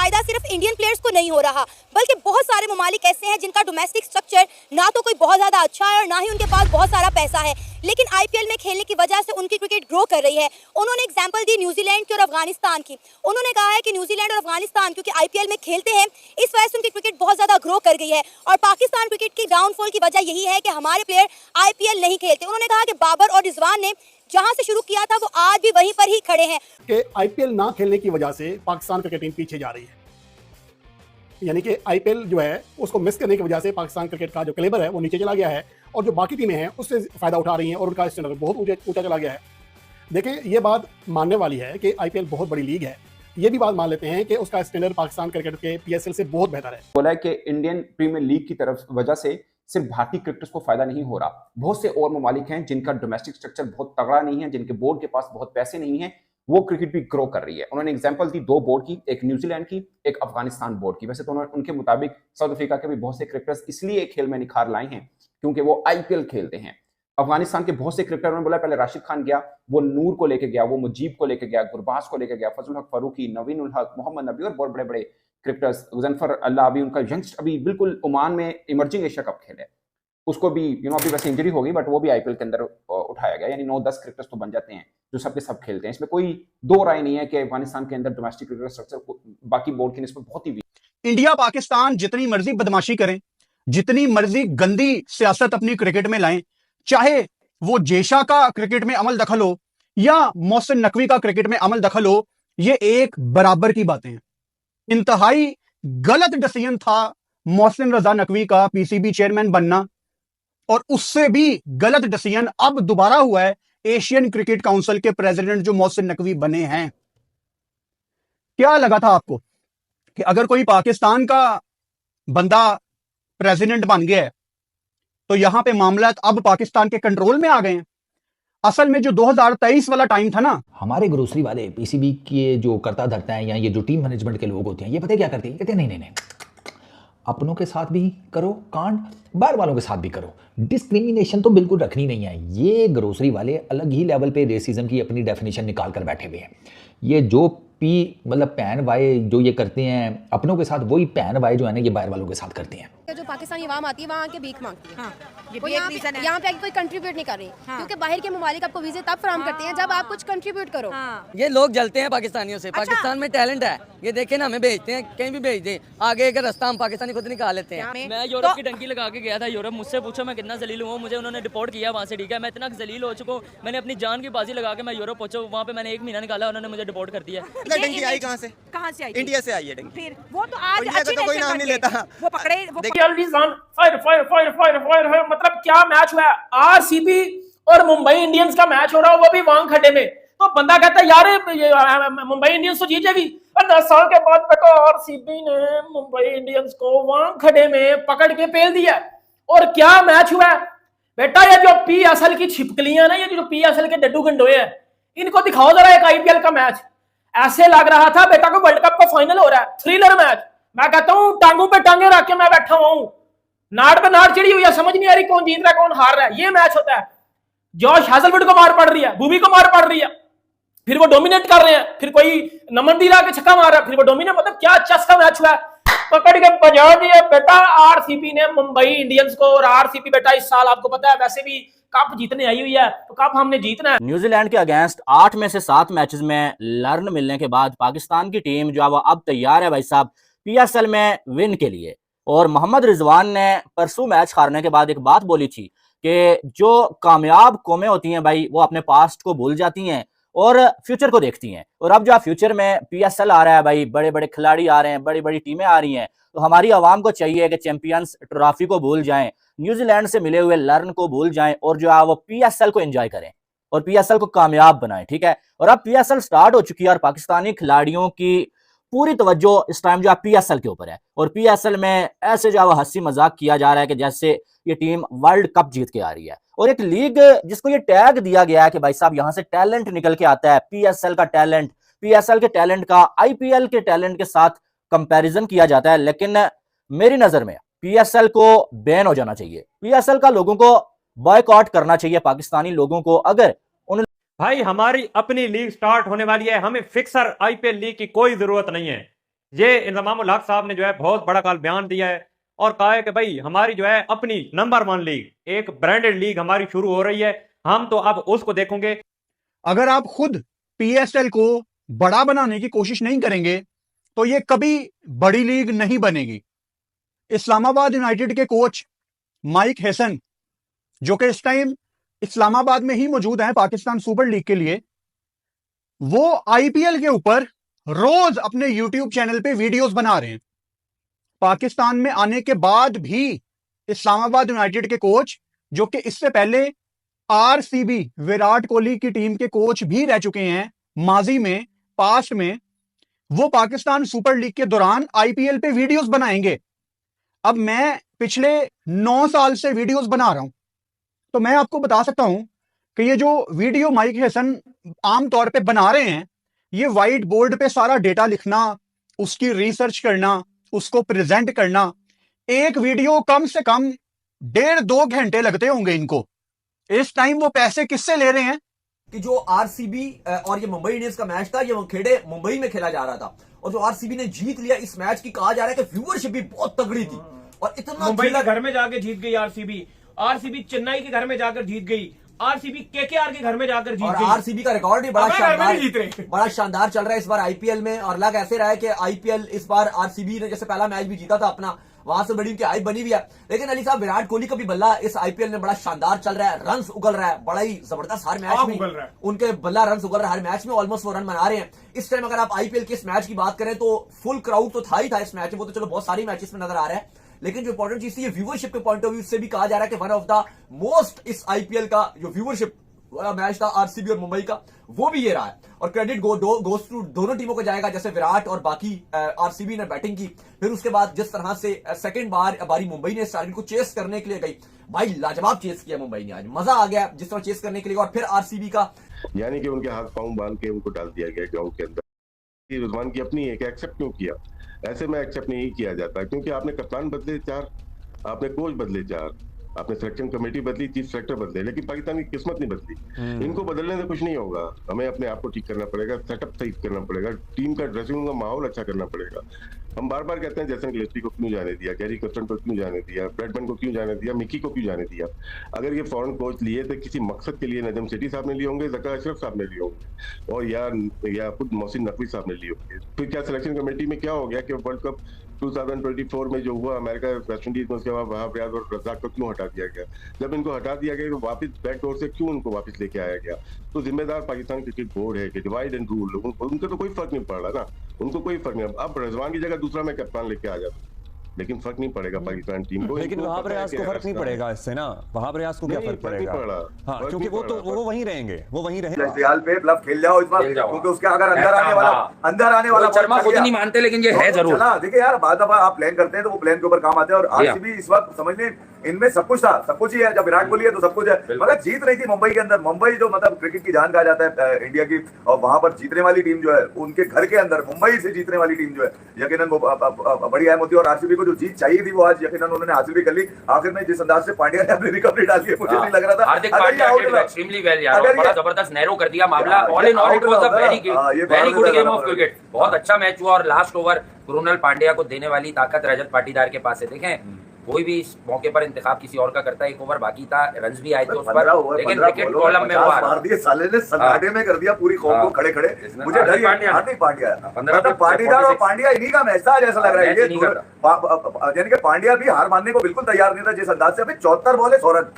फायदा सिर्फ Indian players को नहीं हो रहा, बल्कि बहुत सारे ममालिक ऐसे हैं जिनका डोमेस्टिक स्ट्रक्चर ना तो कोई बहुत ज्यादा अच्छा है और ना ही उनके पास बहुत सारा पैसा है, लेकिन आईपीएल में खेलने की वजह से उनकी क्रिकेट ग्रो कर रही है। उन्होंने एग्जांपल दी न्यूजीलैंड की और अफगानिस्तान की। उन्होंने कहा है कि न्यूजीलैंड और अफगानिस्तान क्योंकि आईपीएल में खेलते हैं, इस वजह से उनकी क्रिकेट बहुत ज्यादा ग्रो कर गई है, और पाकिस्तान क्रिकेट की डाउनफॉल की वजह यही है कि हमारे प्लेयर आईपीएल नहीं खेलते। उन्होंने कहा कि बाबर और रिजवान ने जहां से शुरू किया था वो आज भी वहीं पर ही खड़े हैं कि आईपीएल ना खेलने की वजह से पाकिस्तान क्रिकेट टीम पीछे जा रही है, यानी कि आईपीएल जो है उसको मिस करने की वजह से पाकिस्तान क्रिकेट का जो कैलिबर है वो नीचे चला गया है, और जो बाकी टीमें हैं उससे फायदा उठा रही हैं और उनका स्टैंडर्ड बहुत ऊंचा चला गया है। देखिए, ये बात मानने वाली है कि आईपीएल बहुत बड़ी लीग है, ये भी बात मान लेते हैं कि उसका स्टैंडर्ड पाकिस्तान क्रिकेट के पीएसएल से बहुत बेहतर है। बोला है कि इंडियन प्रीमियर लीग की तरफ वजह से सिर्फ भारतीय क्रिकेटर्स को फायदा नहीं हो रहा, बहुत से और ममालिक हैं जिनका डोमेस्टिक स्ट्रक्चर बहुत तगड़ा नहीं है, जिनके बोर्ड के पास बहुत पैसे नहीं है, वो क्रिकेट भी ग्रो कर रही है। उन्होंने एग्जांपल दी दो बोर्ड की, एक न्यूजीलैंड की, एक अफगानिस्तान बोर्ड की। वैसे तो उनके मुताबिक साउथ अफ्रीका के भी बहुत से क्रिकेटर्स इसलिए खेल में निखार लाए हैं क्योंकि वो आईपीएल खेलते हैं। अफगानिस्तान के बहुत से क्रिकेटर, उन्होंने बोला पहले राशिद खान गया, वो नूर को लेके गया, वो मुजीब को लेके गया, गुरबाज को लेके गया, फजल हक फारूकी, नवीन उल हक, मोहम्मद नबी और बहुत बड़े बड़े क्रिकेटर्स, गजनफर अल्लाह अभी उनका यंगस्ट अभी बिल्कुल ओमान में इमर्जिंग एशिया कप खेले, उसको भी अभी वैसे इंजरी हो गई बट वो भी आईपीएल के अंदर उठाया गया, यानी 9-10 क्रिकेटर्स तो बन जाते हैं जो सबके सब खेलते हैं। इसमें कोई दो राय नहीं है कि अफगानिस्तान के अंदर डोमेस्टिक क्रिकेट स्ट्रक्चर बाकी बोर्ड की निस्बत बहुत ही वीक। इंडिया पाकिस्तान जितनी मर्जी बदमाशी करें, जितनी मर्जी गंदी सियासत अपनी क्रिकेट में लाएं, चाहे वो जेशा का क्रिकेट में अमल दखल हो या मोहसिन नकवी का क्रिकेट में अमल दखल हो, ये एक बराबर की बातें हैं। इंतहाई गलत डिसीजन था मोहसिन रजा नकवी का पीसीबी चेयरमैन बनना, और उससे भी गलत डिसीजन अब दोबारा हुआ है एशियन क्रिकेट काउंसिल के प्रेसिडेंट जो मोहसिन नकवी बने हैं। क्या लगा था आपको कि अगर कोई पाकिस्तान का बंदा प्रेसिडेंट बन गया है तो यहां पे मामला अब पाकिस्तान के कंट्रोल में आ गए हैं? असल में जो 2023 वाला टाइम था ना, हमारे ग्रोसरी वाले पीसीबी के जो करता धरता है या ये जो टीम मैनेजमेंट के लोग होते हैं, ये पता है क्या करते हैं? कहते हैं नहीं नहीं नहीं, अपनों के साथ भी करो कांड, बाहर वालों के साथ भी करो, डिस्क्रिमिनेशन तो बिल्कुल रखनी नहीं है। ये ग्रोसरी वाले अलग ही लेवल पे रेसिज्म की अपनी डेफिनेशन निकाल कर बैठे हुए हैं। ये जो पी मतलब पैन वाई जो ये करते हैं अपनों के साथ, वही पैन वाई जो है ना ये बाहर वालों के साथ करते हैं। जो पाकिस्तानी आवाम आती है वहाँ आके भीख मांगती है। हाँ, यहाँ पे कोई कंट्रीब्यूट नहीं कर रही। हाँ। क्योंकि बाहर के ममालिक आपको वीजे तब फराहम करते हैं जब आप कुछ कंट्रीब्यूट करो। हाँ। ये लोग जलते हैं पाकिस्तानियों से। अच्छा। पाकिस्तान में टैलेंट है, ये देखे ना, हमें भेजते हैं, कहीं भी भेज दें, आगे का रास्ता हम पाकिस्तानी खुद निकाल लेते हैं। मैं यूरोप की टंकी लगा के गया था यूरोप, मुझसे पूछो मैं कितना जलील हूँ, मुझे उन्होंने डिपोर्ट किया वहाँ से। ठीक है, मैं इतना जलील हो चुका हूँ, मैंने अपनी जान की बाजी लगा के मैं यूरोप पहुंचा, वहाँ पे मैंने 1 महीना निकाला, उन्होंने मुझे डिपोर्ट कर दिया। टंकी आई कहाँ से? कहाँ से आई? इंडिया से आई है टंकी। फिर वो तो आज इंडिया का तो कोई नाम नहीं लेता। वो पकड़े, वो फायर मतलब क्या मैच हुआ है? आरसीबी और मुंबई इंडियंस का मैच हो रहा है, वो भी वांगखड़े में। तो बंदा कहता है यार मुंबई इंडियंस तो जीत जाएगी, और 10 साल के बाद बेटा आरसीबी ने मुंबई इंडियंस को वांगखड़े में पकड़ के पेल दिया। और क्या मैच हुआ है बेटा? ये जो पीएसएल की छिपकलियां ना, ये जो पीएसएल के डड्डू गंडोए हैं, इनको दिखाओ जरा एक आईपीएल का मैच। ऐसे लग रहा था बेटा को वर्ल्ड कप का फाइनल हो रहा है, थ्रिलर मैच। मैं कहता हूँ टांगों पे टांगे रख के मैं बैठा हुआ हूँ, नाड़ पे नाड़ चढ़ी हुई है, समझ नहीं आ रही कौन जीत रहा है कौन हार रहा है। ये मैच होता है। जॉश हैजलवुड को मार पड़ रही है, भूवी को मार पड़ रही है, फिर वो डोमिनेट कर रहे हैं, फिर कोई नमन दीरा के छक्का मार रहा है, फिर वो डोमिनेट। मतलब क्या चस्का मैच हुआ है, पकड़ के बजा दिया बेटा आरसीबी ने मुंबई इंडियंस को। और आरसीबी बेटा इस साल आपको पता है वैसे भी कप जीतने आई हुई है, तो कप हमने जीतना है। न्यूजीलैंड के अगेंस्ट 8 में से 7 मैचेस में लर्न मिलने के बाद पाकिस्तान की टीम जो है वो अब तैयार है भाई साहब पीएसएल में विन के लिए। और मोहम्मद रिजवान ने परसों मैच हारने के बाद एक बात बोली थी कि जो कामयाब कौमें होती हैं भाई वो अपने पास्ट को भूल जाती हैं और फ्यूचर को देखती हैं। और अब जो फ्यूचर में पीएसएल आ रहा है भाई, बड़े बड़े खिलाड़ी आ रहे हैं, बड़ी बड़ी टीमें आ रही हैं, तो हमारी आवाम को चाहिए कि चैंपियंस ट्रॉफी को भूल जाएं, न्यूजीलैंड से मिले हुए लर्न को भूल जाएं और जो है वो पीएसएल को एंजॉय करें और पीएसएल को कामयाब बनाएं। ठीक है, और अब पीएसएल स्टार्ट हो चुकी है और पाकिस्तानी खिलाड़ियों की पूरी तवज्जो इस टाइम जो है पीएसएल के ऊपर है। और पीएसएल में ऐसे जो है हंसी मजाक किया जा रहा है कि जैसे ये टीम वर्ल्ड कप जीत के आ रही है। और एक लीग जिसको ये टैग दिया गया है कि भाई साहब यहाँ से टैलेंट निकल के आता है, पीएसएल का टैलेंट, पीएसएल के टैलेंट का आईपीएल के टैलेंट के साथ कंपैरिजन किया जाता है। लेकिन मेरी नजर में पीएसएल को बैन हो जाना चाहिए, पीएसएल का लोगों को बॉयकॉट करना चाहिए, पाकिस्तानी लोगों को। अगर भाई हमारी अपनी लीग स्टार्ट होने वाली है, हमें फिक्सर आईपीएल लीग की कोई जरूरत नहीं है। ये इंजमाम उल हक साहब ने जो है बहुत बड़ा कल बयान दिया है और कहा है कि भाई हमारी जो है अपनी नंबर 1 लीग, एक ब्रांडेड लीग हमारी शुरू हो रही है, हम तो अब उसको देखेंगे। अगर आप खुद पीएसएल को बड़ा बनाने की कोशिश नहीं करेंगे तो ये कभी बड़ी लीग नहीं बनेगी। इस्लामाबाद यूनाइटेड के कोच माइक हेसन, जो कि इस टाइम इस्लामाबाद में ही मौजूद हैं पाकिस्तान सुपर लीग के लिए, वो आईपीएल के ऊपर रोज अपने यूट्यूब चैनल पे वीडियोस बना रहे हैं। पाकिस्तान में आने के बाद भी इस्लामाबाद यूनाइटेड के कोच, जो कि इससे पहले आरसीबी विराट कोहली की टीम के कोच भी रह चुके हैं माजी में, पास्ट में, वो पाकिस्तान सुपर लीग के दौरान आईपीएल पे वीडियोस बनाएंगे। अब मैं पिछले 9 साल से वीडियोस बना रहा हूं, तो मैं आपको बता सकता हूं कि ये जो वीडियो माइक हेसन आमतौर पे बना रहे हैं, ये व्हाइट बोर्ड पे सारा डेटा लिखना, उसकी रिसर्च करना, उसको प्रेजेंट करना, एक वीडियो कम से कम 1.5-2 घंटे लगते होंगे इनको। इस टाइम वो पैसे किससे ले रहे हैं? कि जो आरसीबी और ये मुंबई इंडियंस का मैच था, ये खेड़े मुंबई में खेला जा रहा था और जो आरसीबी ने जीत लिया इस मैच की, कहा जा रहा है कि व्यूअरशिप भी बहुत तगड़ी थी और इतना मुंबई के घर में जाकर जीत गई आरसीबी चेन्नई के घर में जाकर जीत गई, आरसीबी केकेआर के घर में जाकर जीत गई। आरसीबी का रिकॉर्ड भी बड़ा शानदार चल रहा है इस बार आईपीएल में और लग ऐसे रहा है कि आईपीएल इस बार आरसीबी ने जैसे पहला मैच भी जीता था अपना, वहां से बड़ी उनकी हाइप बनी हुई है। लेकिन अली साहब, विराट कोहली का भी बल्ला इस आईपीएल में बड़ा शानदार चल रहा है, रन्स उगल रहा है, बड़ा ही जबरदस्त हर मैच में उनके बल्ला रन्स उगल रहा है, हर मैच में ऑलमोस्ट वो रन बना रहे हैं। इस टाइम अगर आप आईपीएल के इस मैच की बात करें तो फुल क्राउड तो था ही था इस मैच में, वो तो चलो बहुत सारी मैचेस में नजर आ रहा है, लेकिन जो इंपॉर्टेंट चीज थी, ये व्यूअरशिप के पॉइंट ऑफ व्यू से भी कहा जा रहा है कि वन ऑफ द मोस्ट इस आईपीएल का जो व्यूअरशिप वाला मैच था आरसीबी और मुंबई का, वो भी ये रहा है। और क्रेडिट गोस टू दोनों टीमों को जाएगा, जैसे विराट और बाकी आरसीबी ने बैटिंग की, फिर उसके बाद जिस तरह से सेकंड बारी मुंबई ने इस टारगेट को चेस करने के लिए गई, भाई लाजवाब चेस किया मुंबई ने, आज मजा आ गया जिस तरह चेस करने के लिए। और फिर आरसीबी का यानी कि उनके हाथ पांव बांध के उनको डाल दिया गया ग्राउंड के अंदर। रिजवान की अपनी है कि एक्सेप्ट क्यों किया? ऐसे में एक्सेप्ट नहीं किया जाता, क्योंकि आपने कप्तान बदले 4, आपने कोच बदले 4, आपने सिलेक्शन कमेटी बदली, चीफ सेलेक्टर बदले, लेकिन पाकिस्तान की किस्मत नहीं बदली। इनको बदलने से कुछ नहीं होगा, हमें अपने आप को ठीक करना पड़ेगा, सेटअप सही करना पड़ेगा, टीम का ड्रेसिंग रूम का माहौल अच्छा करना पड़ेगा। हम बार बार कहते हैं जैसन गिलेस्पी को क्यों जाने दिया, गैरी कर्स्टन को क्यों जाने दिया, ब्रैडमैन को क्यों जाने दिया, मिकी को क्यों जाने दिया? अगर ये फॉरेन कोच लिए तो किसी मकसद के लिए नजम सेठी साहब ने लिए होंगे, ज़का अशरफ साहब ने लिए होंगे, और या खुद मोहसिन नकवी साहब ने लिए होंगे। फिर क्या सिलेक्शन कमेटी में क्या हो गया कि वर्ल्ड कप 2024 में जो हुआ अमेरिका वेस्ट इंडीज में, उसके बाद वहाब रियाज और रज़ाक को क्यों हटा दिया गया? जब इनको हटा दिया गया तो वापस बैकडोर से क्यों उनको वापस लेके आया गया? तो जिम्मेदार पाकिस्तान क्रिकेट बोर्ड है कि डिवाइड एंड रूल, उनको तो कोई फर्क नहीं पड़ रहा ना, उनको कोई फर्क नहीं। अब रिजवान की जगह दूसरा मैं कप्तान लेके आ जाता, लेकिन फर्क नहीं पड़ेगा पाकिस्तान टीम को। लेकिन वहाब रियाज को फर्क नहीं पड़ेगा इससे ना, वहाब रियाज को क्या फर्क पड़ेगा? हाँ, क्योंकि वो वहीं रहेंगे, वो वहीं रहेंगे। फिलहाल पे ब्लफ खेल जाओ इस बार, क्योंकि उसके अगर अंदर आने वाला शर्मा खुद नहीं मानते, लेकिन ये है जरूर। देखिए यार, बाद दफा आप प्लान करते हैं तो वो प्लान के ऊपर काम आते हैं, और आरसीबी इस वक्त समझ लें इनमें सब कुछ था, सब कुछ ही है। जब विराट कोहली है तो सब कुछ है, मगर जीत रही थी मुंबई के अंदर। मुंबई जो मतलब क्रिकेट की जान कहा जाता है इंडिया की, और वहां पर जीतने वाली टीम जो है उनके घर के अंदर मुंबई से जीतने वाली टीम जो है, यकीनन वो बड़ी अहम होती है। और आरसीबी को जो जीत चाहिए थी वो आज यकीनन उन्होंने हासिल भी कर ली। आखिर में जिस अंदाज से पांड्या ने अपनी रिकवरी डाली है, मुझे नहीं लग रहा था हार्दिक पांड्या एक्सट्रीमली वेल यार, बड़ा जबरदस्त नैरो कर दिया मामला। All in all it was a very good game of cricket, बहुत अच्छा मैच हुआ। और लास्ट ओवर कृणाल पांड्या को देने वाली ताकत रजत पाटीदार के पास है। देखें, कोई भी इस मौके पर इंतखाब किसी और का करता है, 1 ओवर बाकी था, रन्स भी आए थे उस पर, लेकिन विकेट कॉलम में मार दिए साले ने, सन्नाटे में कर दिया पूरी कौम को खड़े खड़े। मुझे डर हार्दिक पांड्या, मतलब पाटीदार और पांड्या इन्हीं का मैच था जैसा लग रहा है ये, यानी कि पांड्या भी हार मानने को बिल्कुल तैयार नहीं था जिस अंदाज से। अभी 74 बॉले 100 रन,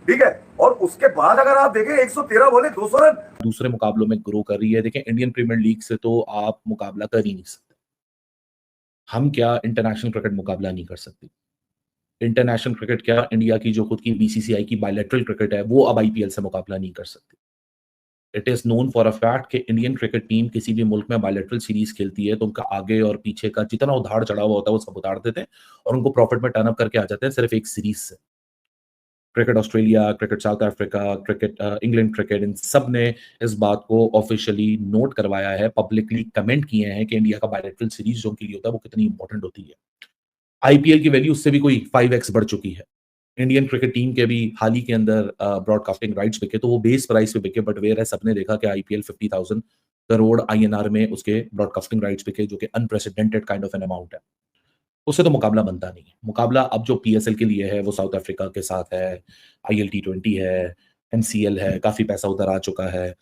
ठीक है, और उसके बाद अगर आप देखें 113 बॉले 200 रन, दूसरे मुकाबलों में ग्रो कर रही है। देखें, इंडियन प्रीमियर लीग से तो आप मुकाबला कर ही नहीं सकते, हम क्या इंटरनेशनल क्रिकेट मुकाबला नहीं कर सकते। इंटरनेशनल क्रिकेट क्या, इंडिया की जो खुद की बीसीसीआई की बायलैटरल क्रिकेट है वो अब आईपीएल से मुकाबला नहीं कर सकती। It is known for a fact कि इंडियन क्रिकेट टीम किसी भी मुल्क में बायलैटरल सीरीज खेलती है तो उनका आगे और पीछे का जितना उधार चढ़ा हुआ होता है वो सब उतार देते हैं और उनको प्रॉफिट में टर्न अप करके आ जाते हैं सिर्फ एक सीरीज से। Cricket Australia, cricket South Africa, cricket England cricket, इन सब ने इस बात को ऑफिशियली नोट करवाया है, पब्लिकली कमेंट किए हैं कि इंडिया का बायलैटरल सीरीज जो उनके लिए होता है वो कितनी इंपॉर्टेंट होती है। आईपीएल की वैल्यू उससे भी कोई 5x बढ़ चुकी है। इंडियन क्रिकेट टीम के भी हाल ही के अंदर ब्रॉडकास्टिंग राइट्स बिके तो वो बेस प्राइस पे बिके, बट वेयर है सबने देखा कि आईपीएल 50,000 करोड़ INR में उसके ब्रॉडकास्टिंग राइट्स बिके, जो कि unprecedented kind of an amount है। उससे तो मुकाबला बनता नहीं है। मुकाबला अब जो PSL के लिए है वो साउथ अफ्रीका के साथ है, ILT20 है, MCL है, काफी पैसा उधर आ चुका है।